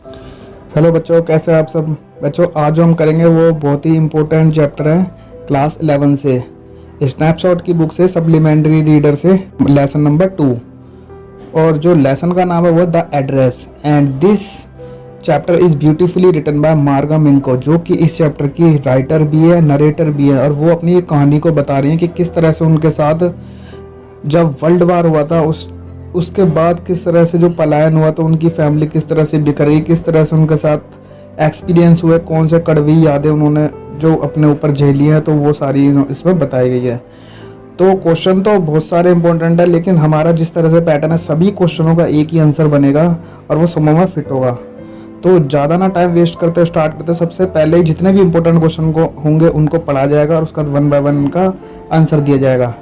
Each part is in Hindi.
हेलो बच्चों, कैसे हैं आप सब। बच्चों, आज जो हम करेंगे वो बहुत ही इम्पोर्टेंट चैप्टर है क्लास 11 से, स्नैपशॉट की बुक से, सप्लीमेंट्री रीडर से, लेसन नंबर 2। और जो लेसन का नाम है वो the address. And this chapter is beautifully written by Marga Minco, जो कि इस चैप्टर की राइटर भी है, नरेटर भी है। और वो अपनी एक कहानी को बता रही हैं कि किस तरह से उनके साथ जब वर्ल्ड वार हुआ था उसके बाद किस तरह से जो पलायन हुआ तो उनकी फैमिली किस तरह से बिखरी, किस तरह से उनके साथ एक्सपीरियंस हुए, कौन से कड़वी यादें उन्होंने जो अपने ऊपर झेली हैं, तो वो सारी इसमें बताई गई है। तो क्वेश्चन तो बहुत सारे इंपॉर्टेंट है, लेकिन हमारा जिस तरह से पैटर्न है सभी क्वेश्चनों का एक ही आंसर बनेगा और वो समय में फिट होगा। तो ज़्यादा ना टाइम वेस्ट करते स्टार्ट करते। सबसे पहले ही जितने भी इंपॉर्टेंट क्वेश्चन को होंगे उनको पढ़ा जाएगा और उसका 1 बाय 1 उनका आंसर दिया जाएगा।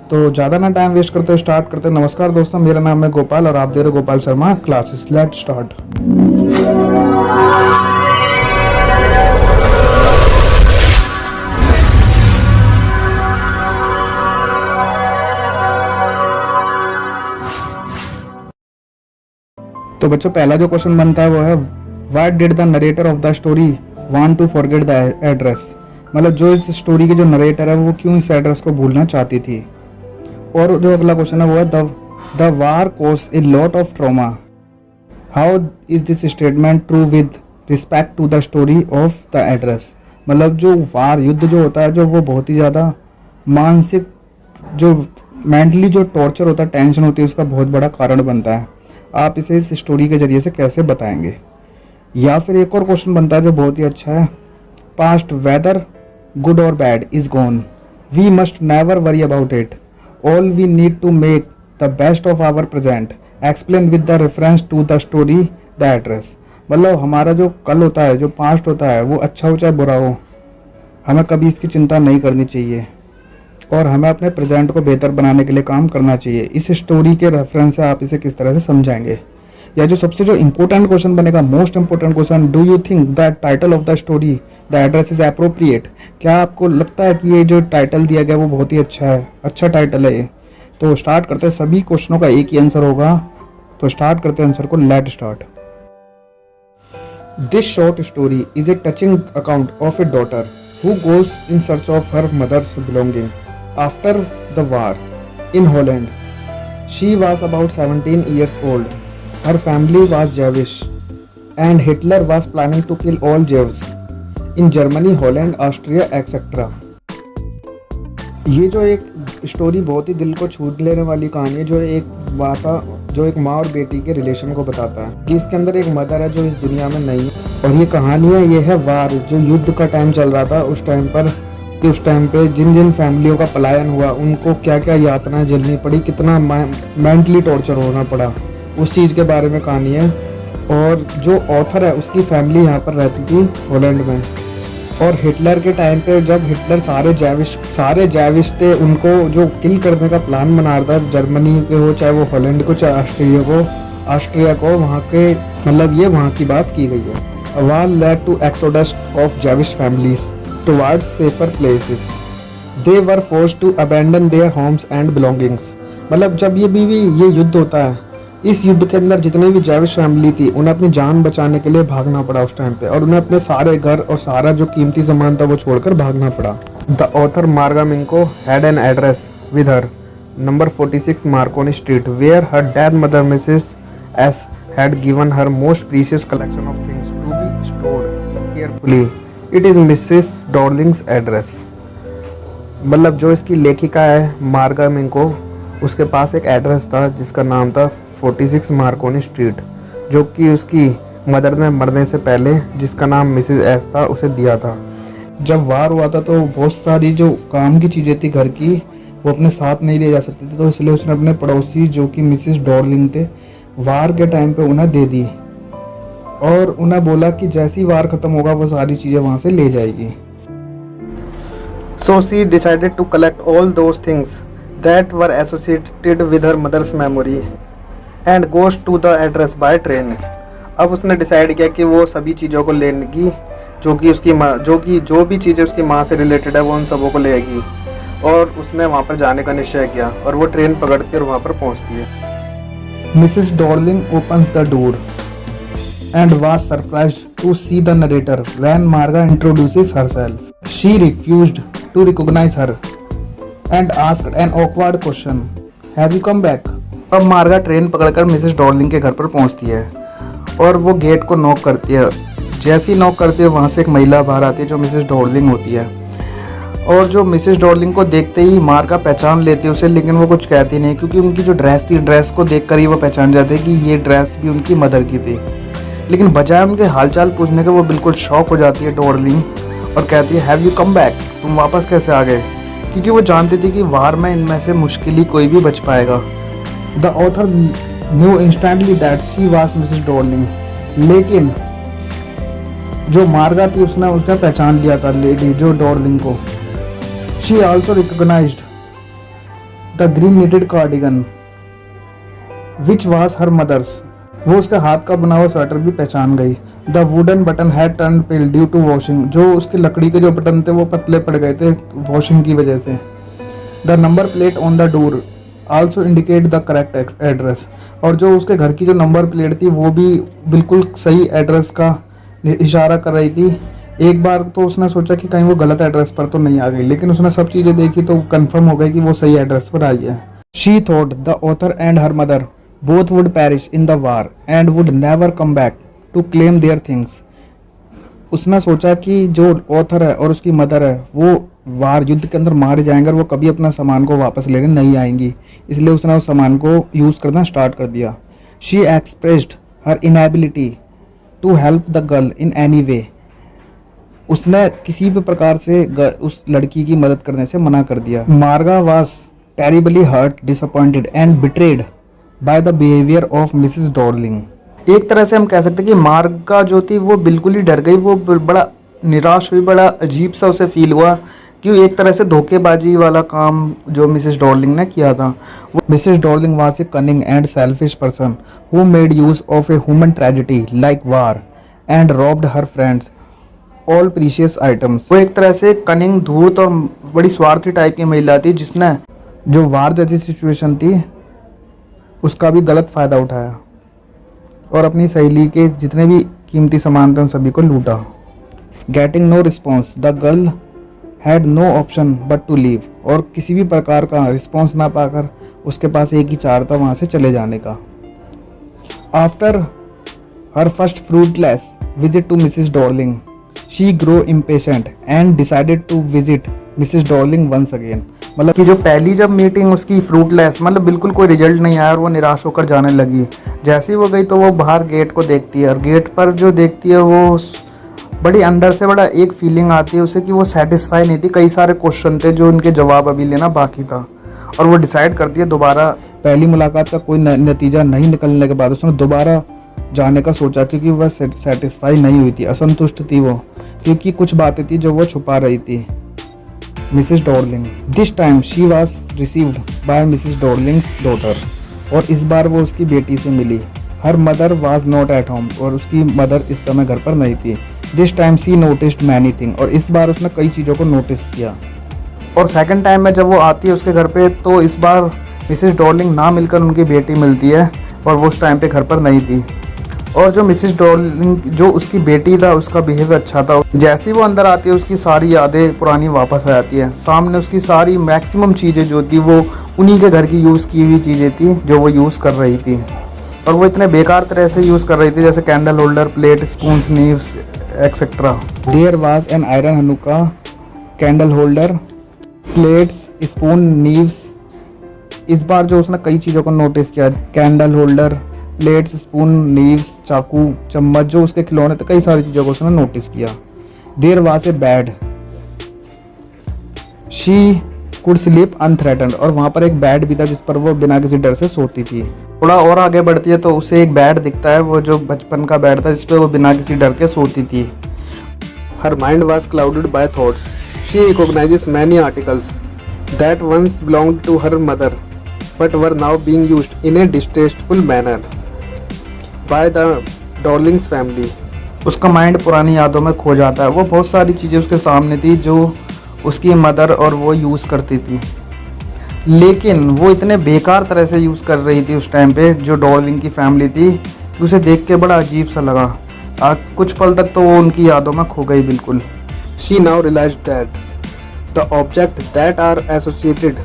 तो ज़्यादा ना टाइम वेस्ट करते स्टार्ट करते। नमस्कार दोस्तों, मेरा नाम है गोपाल और आप दे रहे Gopal Sharma classes. Let start. तो बच्चों, पहला जो क्वेश्चन बनता है वो है, why did the narrator of the story want to forget the address. मतलब जो इस स्टोरी की जो नरेटर है वो क्यों इस एड्रेस को भूलना चाहती थी। और जो अगला क्वेश्चन है वो है, the war cause a lot of trauma, how is this statement true with respect to the story of the address. मतलब जो वार युद्ध जो होता है, जो वो बहुत ही ज़्यादा मानसिक, जो मेंटली जो टॉर्चर होता है, टेंशन होती है, उसका बहुत बड़ा कारण बनता है। आप इसे इस स्टोरी के जरिए से कैसे बताएंगे। या फिर एक और क्वेश्चन बनता है जो बहुत ही अच्छा है, पास्ट वेदर गुड और bad is gone, we must never worry about it, all we need to make the best of our present, explain with the reference to the story the address। मतलब हमारा जो कल होता है, जो पास्ट होता है, वो अच्छा हो चाहे बुरा हो, हमें कभी इसकी चिंता नहीं करनी चाहिए और हमें अपने प्रेजेंट को बेहतर बनाने के लिए काम करना चाहिए। इस स्टोरी के रेफरेंस से आप इसे किस तरह से समझाएंगे। या जो सबसे जो इम्पोर्टेंट क्वेश्चन बनेगा, most important question, do you think the title of the story the address is appropriate. क्या आपको लगता है कि ये जो टाइटल दिया गया वो बहुत ही अच्छा है, अच्छा टाइटल है ये। तो स्टार्ट करते हैं, सभी क्वेश्चनों का एक ही आंसर होगा। तो स्टार्ट करते हैं आंसर को। Let start. This short story is a touching account of a daughter who goes in search of her mother's belonging after the war in Holland. She was about 17 years old. Her family was Jewish and Hitler was planning to kill all Jews in Germany, Holland, Austria, etc. ये जो एक स्टोरी बहुत ही दिल को छू लेने वाली कहानी है, जो एक माँ और बेटी के रिलेशन को बताता है कि इसके अंदर एक मदर है जो इस दुनिया में नहीं है। और ये कहानी है, ये है वार, जो युद्ध का टाइम चल रहा था उस टाइम पे जिन जिन फैमिलियों का पलायन हुआ उनको क्या क्या यातनाएं झेलनी पड़ी, कितना मेंटली टॉर्चर होना पड़ा, उस चीज़ के बारे में कहानी है। और जो ऑथर है उसकी फैमिली यहाँ पर रहती थी हॉलैंड में। और हिटलर के टाइम पे जब हिटलर सारे जैविश थे, उनको जो किल करने का प्लान बना रहा था, जर्मनी के हो चाहे वो हॉलैंड को चाहे ऑस्ट्रिया को वहाँ के, मतलब ये वहाँ की बात की गई है। War led to exodus of Jewish families towards safer places, they were forced to abandon their homes and belongings. मतलब जब ये युद्ध होता है, इस युद्ध के अंदर जितने भी जैविश फैमिली थी उन्हें अपनी जान बचाने के लिए भागना पड़ा उस टाइम पे, और उन्हें अपने सारे घर और सारा जो कीमती सामान था वो छोड़कर भागना पड़ा। The author Marga Minco had an address with her, number 46 Marconi street, where her dead mother Mrs S had given her most precious collection of things to be stored carefully. It is Mrs Dorling's address. मतलब जो इसकी लेखिका है मार्गा मिंको, उसके पास एक एड्रेस था जिसका नाम था 46 मार्कोनी स्ट्रीट, जो कि उसकी मदर ने मरने से पहले, जिसका नाम मिसेस एस था, उसे दिया था। जब वार हुआ था तो बहुत सारी जो काम की चीज़ें थी घर की वो अपने साथ नहीं ले जा सकती थी, तो इसलिए उसने अपने पड़ोसी जो कि मिसेस डॉर्लिंग थे, वार के टाइम पे उन्हें दे दी और उन्हें बोला कि जैसी वार खत्म होगा वो सारी चीज़ें वहाँ से ले जाएगी। So she decided to collect all those things that were associated with her mother's memory and goes to the address by train। अब उसने डिसाइड किया कि वो सभी चीज़ों को लेगी जो कि उसकी माँ, जो भी चीज़ें उसकी माँ से रिलेटेड है वो उन सबों को लेगी, और उसने वहाँ पर जाने का निश्चय किया और वो ट्रेन पकड़ती है और वहाँ पर पहुँचती है। Mrs Darling opens the door and was surprised to see the narrator when Marga introduces herself. She refused to recognize her and asked an awkward question. Have you come back? अब मार्गा ट्रेन पकड़कर मिसेस डॉर्लिंग के घर पर पहुंचती है और वो गेट को नॉक करती है। जैसी नॉक करती है वहाँ से एक महिला बाहर आती है जो मिसेस डॉर्लिंग होती है और जो मिसेस डॉर्लिंग को देखते ही मार्गा पहचान लेती है उसे, लेकिन वो कुछ कहती नहीं क्योंकि उनकी जो ड्रेस थी, ड्रेस को देखकर ही वो पहचान जाते कि ये ड्रेस भी उनकी मदर की थी। लेकिन बजाय उनके हालचाल पूछने के वो बिल्कुल शॉक हो जाती है डॉर्लिंग और कहती है हैव यू कम बैक, तुम वापस कैसे आ गए, क्योंकि वो जानती थी कि वार में इनमें से मुश्किल ही कोई भी बच पाएगा। The author new instantly that she was Mrs Darling, लेकिन जो मार्गा थी उसने पहचान लिया था लेडी जो डॉर्लिंग को। She also recognised the green knitted cardigan which was her mother's, वो उसके हाथ का बना हुआ स्वेटर भी पहचान गई। The wooden button had turn pale due to washing, जो उसके लकड़ी के जो बटन थे वो पतले पड़ गए थे वॉशिंग की वजह से। The number plate on the door also indicate the correct address, और जो उसके घर की जो नंबर प्लेट थी वो भी बिल्कुल सही एड्रेस का इशारा कर रही थी। एक बार तो उसने सोचा कि कहीं वो गलत एड्रेस पर तो नहीं आ गई, लेकिन उसने सब चीज़ें देखी तो कंफर्म हो गई कि वो सही एड्रेस पर आई है। She thought the author and her mother both would perish in the war and would never come back to claim their things. उसने सोचा कि जो ऑथर है और उसकी मदर है वो वार युद्ध के अंदर मारे जाएंगे और वो कभी अपना सामान को वापस लेने नहीं आएंगी, इसलिए उसने उस सामान को यूज़ करना स्टार्ट कर दिया। She expressed her inability to help the girl in any way, उसने किसी भी प्रकार से उस लड़की की मदद करने से मना कर दिया। Marga was terribly hurt, disappointed and betrayed by the behaviour of Mrs Dorling. एक तरह से हम कह सकते हैं कि मार्गा जो थी वो बिल्कुल ही डर गई, वो बड़ा निराश हुई, बड़ा अजीब सा उसे फील हुआ कि एक तरह से धोखेबाजी वाला काम जो मिसेस डॉर्लिंग ने किया था। Mrs Darling was a cunning and selfish person who made use of a human tragedy like war and robbed her friends all precious items. वो एक तरह से कनिंग, धूर्त और बड़ी स्वार्थी टाइप की महिला थी जिसने जो वार जैसी सिचुएशन थी उसका भी गलत फ़ायदा उठाया और अपनी सहेली के जितने भी कीमती सामान थे उन सभी को लूटा। Getting no response the girl had no option but to leave, और किसी भी प्रकार का रिस्पॉन्स ना पाकर उसके पास एक ही चार था, वहाँ से चले जाने का। After her first fruitless visit to Mrs Dorling she grow impatient and decided to visit Mrs Dorling once again. मतलब कि जो पहली जब मीटिंग उसकी फ्रूटलेस, मतलब बिल्कुल कोई रिजल्ट नहीं आया और वो निराश होकर जाने लगी। जैसे ही वो गई तो वो बाहर गेट को देखती है और गेट पर जो देखती है वो बड़ी अंदर से बड़ा एक फीलिंग आती है उसे कि वो सेटिस्फाई नहीं थी। कई सारे क्वेश्चन थे जो उनके जवाब अभी लेना बाकी था और वो डिसाइड करती है दोबारा। पहली मुलाकात का कोई नतीजा नहीं निकलने के बाद उसने दोबारा जाने का सोचा क्योंकि वह सेटिस्फाई नहीं हुई थी, असंतुष्ट थी वो, क्योंकि कुछ बातें थी जो वो छुपा रही थी Mrs Dorling. This time she was received by Mrs Dorling's daughter, और इस बार वो उसकी बेटी से मिली। Her mother was not at home, और उसकी मदर इस समय घर पर नहीं थी। This time she noticed many thing, और इस बार उसने कई चीज़ों को नोटिस किया। और सेकंड टाइम में जब वो आती है उसके घर पे तो इस बार मिसेस डॉर्लिंग ना मिलकर उनकी बेटी मिलती है और वो उस टाइम पे घर पर नहीं थी। और जो मिसेस डॉर्लिंग जो उसकी बेटी था उसका बिहेवियर अच्छा था। जैसे ही वो अंदर आती है उसकी सारी यादें पुरानी वापस आ जाती है। सामने उसकी सारी मैक्सिमम चीज़ें जो थी वो उन्हीं के घर की यूज़ की हुई चीज़ें थी जो वो यूज़ कर रही थी, और वो इतने बेकार तरह से यूज़ कर रही थी जैसे candle holder, plate, spoons, knives etcetera. There was an iron Hanukkah, candle holder, plates, spoon, knives. इस बार जो उसने कई चीज़ों को नोटिस किया, candle holder, plates, spoon, knives, चाकू, चम्मच, जो उसके खिलौने थे, कई सारी चीज़ों को उसने नोटिस किया। There was a bed, she could sleep unthreatened, और वहाँ पर एक बेड भी था जिस पर वो बिना किसी डर से सोती थी। थोड़ा और आगे बढ़ती है तो उसे एक बेड दिखता है, वो जो बचपन का बेड था जिस पर वो बिना किसी डर के सोती थी। Her mind was clouded by thoughts, she recognises many articles that once belonged to her mother but were now being used in a distasteful manner by the Dorlings family। उसका माइंड पुरानी यादों में खो जाता है। वो बहुत सारी चीज़ें उसके सामने थी जो उसकी मदर और वो यूज़ करती थी, लेकिन वो इतने बेकार तरह से यूज़ कर रही थी उस टाइम पे जो डॉर्लिंग की फैमिली थी उसे देख के बड़ा अजीब सा लगा। कुछ पल तक तो वो उनकी यादों में खो गई बिल्कुल। She now realized that the objects that are associated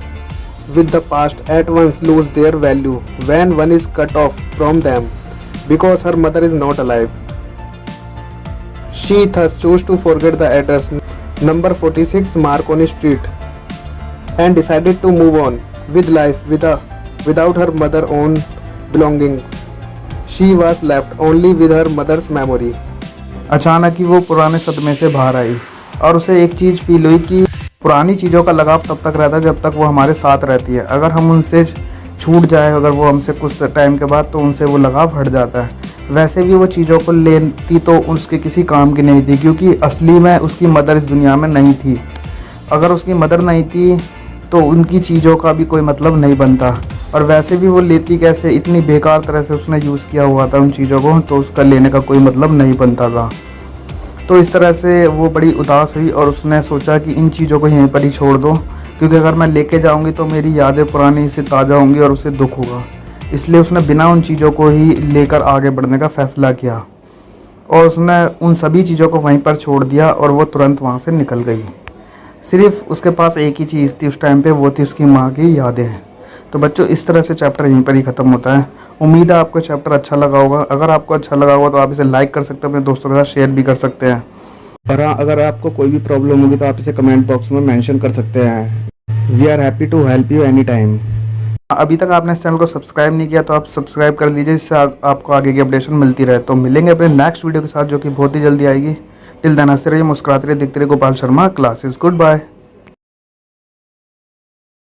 with the past at once lose their value when one is cut off from them because her mother is not alive. She thus chose to forget the address number 46 Marconi Street and decided to move on with life without her mother's own belongings. She was left only with her mother's memory. अचानक ही वो पुराने सदमे से बाहर आई और उसे एक चीज़ फील हुई कि पुरानी चीज़ों का लगाव तब तक रहता है जब तक वो हमारे साथ रहती है। अगर हम उनसे छूट जाए, अगर वो हमसे कुछ टाइम के बाद, तो उनसे वो लगाव हट जाता है। वैसे भी वो चीज़ों को लेती तो उसके किसी काम की नहीं थी, क्योंकि असली में उसकी मदर इस दुनिया में नहीं थी। अगर उसकी मदर नहीं थी तो उनकी चीज़ों का भी कोई मतलब नहीं बनता। और वैसे भी वो लेती कैसे, इतनी बेकार तरह से उसने यूज़ किया हुआ था उन चीज़ों को, तो उसका लेने का कोई मतलब नहीं बनता था। तो इस तरह से वो बड़ी उदास हुई और उसने सोचा कि इन चीज़ों को यहीं पर ही छोड़ दो, क्योंकि अगर मैं लेके जाऊंगी तो मेरी यादें पुरानी से ताज़ा होंगी और उसे दुख होगा। इसलिए उसने बिना उन चीज़ों को ही लेकर आगे बढ़ने का फ़ैसला किया और उसने उन सभी चीज़ों को वहीं पर छोड़ दिया और वो तुरंत वहाँ से निकल गई। सिर्फ उसके पास एक ही चीज़ थी उस टाइम पे, वो थी उसकी माँ की यादें। तो बच्चों, इस तरह से चैप्टर यहीं पर ही ख़त्म होता है। उम्मीद है आपको चैप्टर अच्छा लगा होगा। अगर आपको अच्छा लगा होगा तो आप इसे लाइक कर सकते हैं, अपने दोस्तों के साथ शेयर भी कर सकते हैं। और हाँ, अगर आपको कोई भी प्रॉब्लम होगी तो आप इसे कमेंट बॉक्स में मेंशन कर सकते हैं। We are happy to help you any time. अभी तक आपने इस चैनल को सब्सक्राइब नहीं किया तो आप सब्सक्राइब कर लीजिए, जिससे आपको आगे की अपडेशन मिलती रहे। तो मिलेंगे अपने नेक्स्ट वीडियो के साथ, जो कि बहुत ही जल्दी आएगी। टिल देन हंसते रहिए, मुस्कुराते रहिए, देखते रहिए Gopal Sharma classes. Good bye.